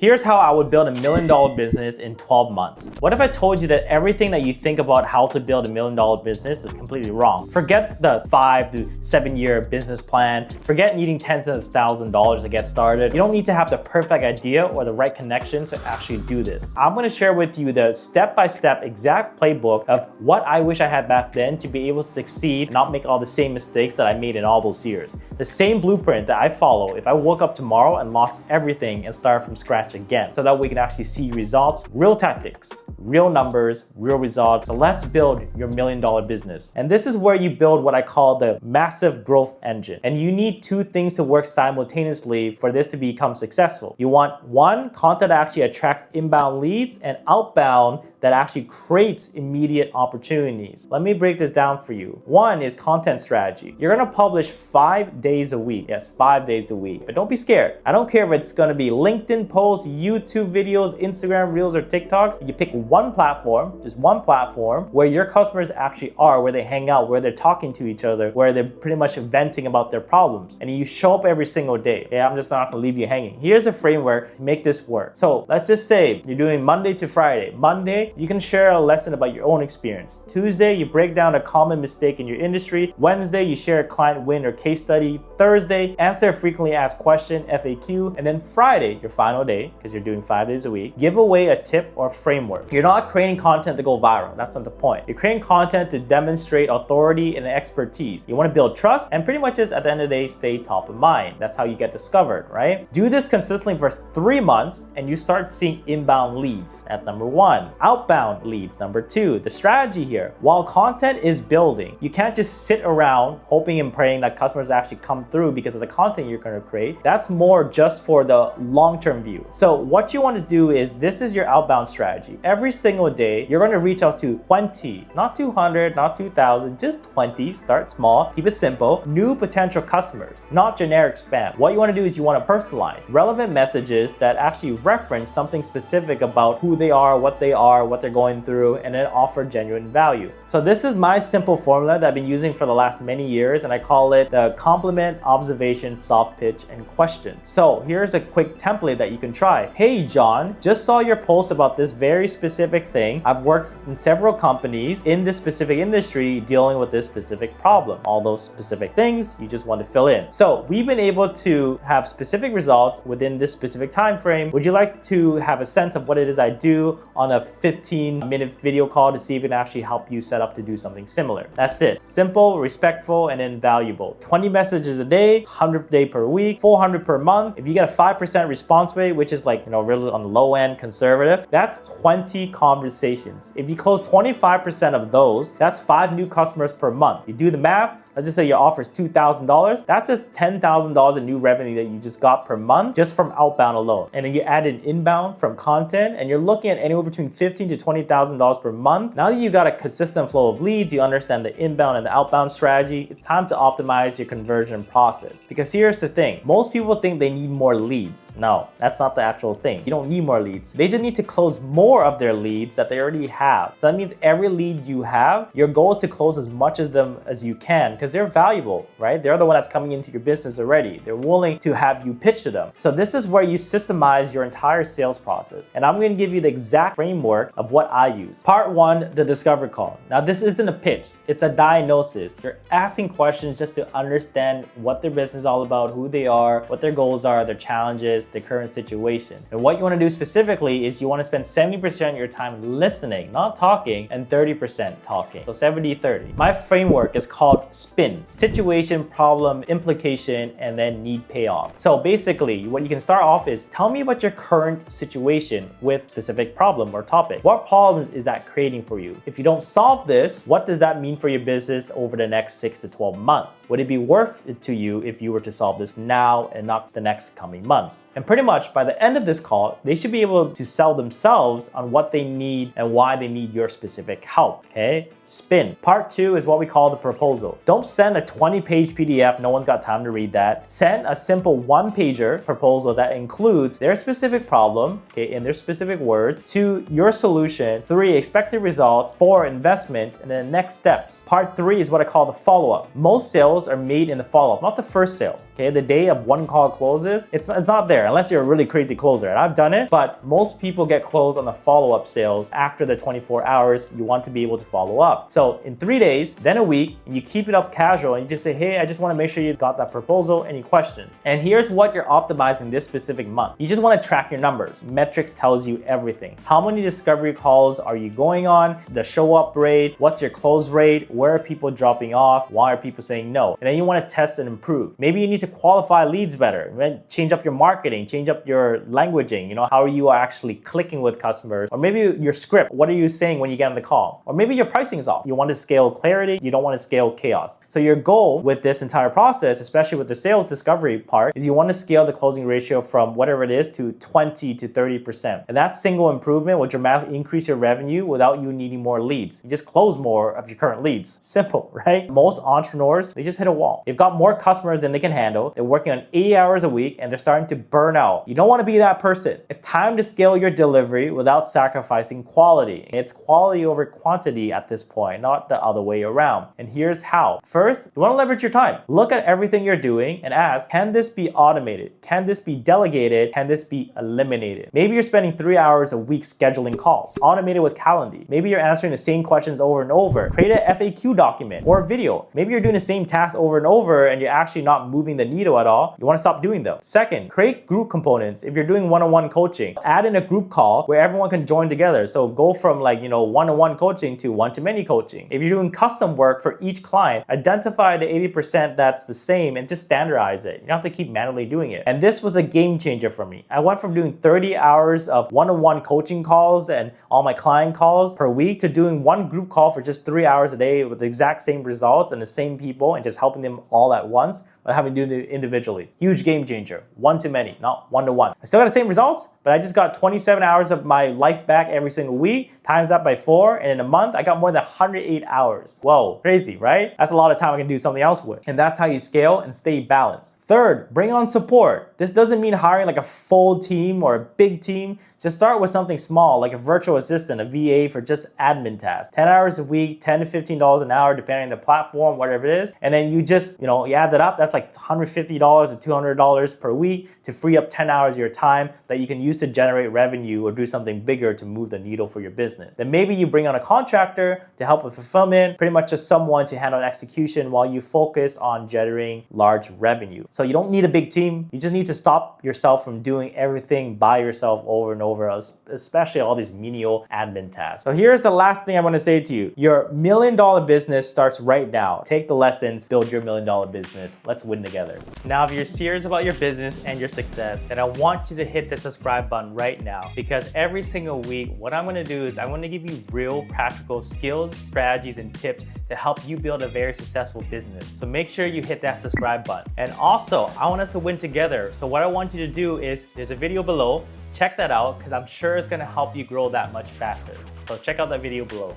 Here's how I would build a $1 million business in 12 months. What if I told you that everything that you think about how to build a $1 million business is completely wrong? Forget the 5 to 7 year business plan. Forget needing tens of thousands of dollars to get started. You don't need to have the perfect idea or the right connection to actually do this. I'm gonna share with you the step-by-step exact playbook of what I wish I had back then to be able to succeed and not make all the same mistakes that I made in all those years. The same blueprint that I follow if I woke up tomorrow and lost everything and started from scratch again, so that we can actually see results, real tactics, real numbers, real results. So let's build your $1 million business. And this is where you build what I call the massive growth engine. And you need two things to work simultaneously for this to become successful. You want one, content that actually attracts inbound leads, and outbound that actually creates immediate opportunities. Let me break this down for you. One is content strategy. You're gonna publish 5 days a week. Yes, 5 days a week. But don't be scared. I don't care if it's gonna be LinkedIn posts, YouTube videos, Instagram Reels, or TikToks. You pick one platform, just one platform, where your customers actually are, where they hang out, where they're talking to each other, where they're pretty much venting about their problems. And you show up every single day. Okay, I'm just not gonna leave you hanging. Here's a framework to make this work. So let's just say you're doing Monday to Friday. Monday, you can share a lesson about your own experience. Tuesday, you break down a common mistake in your industry. Wednesday, you share a client win or case study. Thursday, answer a frequently asked question, FAQ. And then Friday, your final day, because you're doing 5 days a week, give away a tip or framework. You're not creating content to go viral. That's not the point. You're creating content to demonstrate authority and expertise. You want to build trust and pretty much just at the end of the day, stay top of mind. That's how you get discovered, right? Do this consistently for 3 months and you start seeing inbound leads. That's number one. Outbound leads. Number two, the strategy here. While content is building, you can't just sit around hoping and praying that customers actually come through because of the content you're going to create. That's more just for the long-term view. So what you want to do is, this is your outbound strategy. Every single day, you're going to reach out to 20, not 200, not 2,000, just 20, start small, keep it simple, new potential customers, not generic spam. What you want to do is you want to personalize relevant messages that actually reference something specific about who they are, what they're going through, and then offer genuine value. So this is my simple formula that I've been using for the last many years, and I call it the compliment, observation, soft pitch, and question. So here's a quick template that you can try. Hey John, just saw your post about this very specific thing. I've worked in several companies in this specific industry dealing with this specific problem. All those specific things you just want to fill in. So we've been able to have specific results within this specific time frame. Would you like to have a sense of what it is I do on a 15-minute video call to see if it can actually help you set up to do something similar? That's it. Simple, respectful, and then valuable. 20 messages a day, 100 day per week, 400 per month. If you get a 5% response rate, which is like, really on the low end, conservative, that's 20 conversations. If you close 25% of those, that's 5 new customers per month. You do the math. Let's just say your offer is $2,000. That's just $10,000 in new revenue that you just got per month just from outbound alone. And then you add an inbound from content, and you're looking at anywhere between $15,000 to $20,000 per month. Now that you got a consistent flow of leads, you understand the inbound and the outbound strategy, it's time to optimize your conversion process. Because here's the thing, most people think they need more leads. No, that's not the actual thing. You don't need more leads. They just need to close more of their leads that they already have. So that means every lead you have, your goal is to close as much of them as you can, because they're valuable, right? They're the one that's coming into your business already. They're willing to have you pitch to them. So this is where you systemize your entire sales process. And I'm going to give you the exact framework of what I use. Part one, the discovery call. Now this isn't a pitch, it's a diagnosis. You're asking questions just to understand what their business is all about, who they are, what their goals are, their challenges, their current situation. And what you want to do specifically is you want to spend 70% of your time listening, not talking, and 30% talking. So 70-30. My framework is called SPIN: situation, problem, implication, and then need payoff. So basically, what you can start off is, tell me about your current situation with specific problem or topic. What problems is that creating for you? If you don't solve this, what does that mean for your business over the next 6 to 12 months? Would it be worth it to you if you were to solve this now and not the next coming months? And pretty much by the end of this call, they should be able to sell themselves on what they need and why they need your specific help. Okay? SPIN. Part two is what we call the proposal. Don't Don't send a 20-page PDF, no one's got time to read that. Send a simple one-pager proposal that includes their specific problem, okay, in their specific words, to your solution. 3, expected results. 4, investment, and then next steps. Part 3 is what I call the follow-up. Most sales are made in the follow-up, not the first sale. Okay, the day of one call closes, it's not there unless you're a really crazy closer. And I've done it, but most people get closed on the follow-up sales after the 24 hours. You want to be able to follow up. So in 3 days, then a week, and you keep it up casual and you just say, hey, I just want to make sure you got that proposal. Any questions? And here's what you're optimizing this specific month. You just want to track your numbers. Metrics tells you everything. How many discovery calls are you going on? The show up rate, what's your close rate? Where are people dropping off? Why are people saying no? And then you want to test and improve. Maybe you need to qualify leads better, right? Change up your marketing, change up your languaging, how are you actually clicking with customers? Or maybe your script, what are you saying when you get on the call? Or maybe your pricing is off. You want to scale clarity, you don't want to scale chaos. So your goal with this entire process, especially with the sales discovery part, is you want to scale the closing ratio from whatever it is to 20 to 30%. And that single improvement will dramatically increase your revenue without you needing more leads. You just close more of your current leads. Simple, right? Most entrepreneurs, they just hit a wall. They've got more customers than they can handle. They're working on 80 hours a week and they're starting to burn out. You don't want to be that person. It's time to scale your delivery without sacrificing quality. It's quality over quantity at this point, not the other way around. And here's how. First, you want to leverage your time. Look at everything you're doing and ask, can this be automated? Can this be delegated? Can this be eliminated? Maybe you're spending 3 hours a week scheduling calls. Automate it with Calendly. Maybe you're answering the same questions over and over. Create a FAQ document or a video. Maybe you're doing the same task over and over and you're actually not moving the needle at all. You want to stop doing those. Second, create group components. If you're doing one-on-one coaching, add in a group call where everyone can join together. So go from one-on-one coaching to one-to-many coaching. If you're doing custom work for each client, identify the 80% that's the same and just standardize it. You don't have to keep manually doing it. And this was a game changer for me. I went from doing 30 hours of one-on-one coaching calls and all my client calls per week to doing one group call for just 3 hours a day with the exact same results and the same people and just helping them all at once, but having to do it individually. Huge game changer. One to many, not one to one. I still got the same results, but I just got 27 hours of my life back every single week, times that by 4, and in a month, I got more than 108 hours. Whoa, crazy, right? That's a lot of time I can do something else with. And that's how you scale and stay balanced. Third, bring on support. This doesn't mean hiring like a full team or a big team. Just start with something small, like a virtual assistant, a VA for just admin tasks. 10 hours a week, $10 to $15 an hour, depending on the platform, whatever it is. And then you just, you add that up, that's like $150 to $200 per week to free up 10 hours of your time that you can use to generate revenue or do something bigger to move the needle for your business. Then maybe you bring on a contractor to help with fulfillment, pretty much just someone to handle execution while you focus on generating large revenue. So you don't need a big team. You just need to stop yourself from doing everything by yourself over and over, especially all these menial admin tasks. So here's the last thing I want to say to you. Your $1 million business starts right now. Take the lessons, build your $1 million business. Let's win together. Now, if you're serious about your business and your success, then I want you to hit the subscribe button right now, because every single week, what I'm going to do is I'm going to give you real practical skills, strategies, and tips to help you build a very successful business. So make sure you hit that subscribe button. And also, I want us to win together. So what I want you to do is, there's a video below. Check that out, because I'm sure it's going to help you grow that much faster. So check out that video below.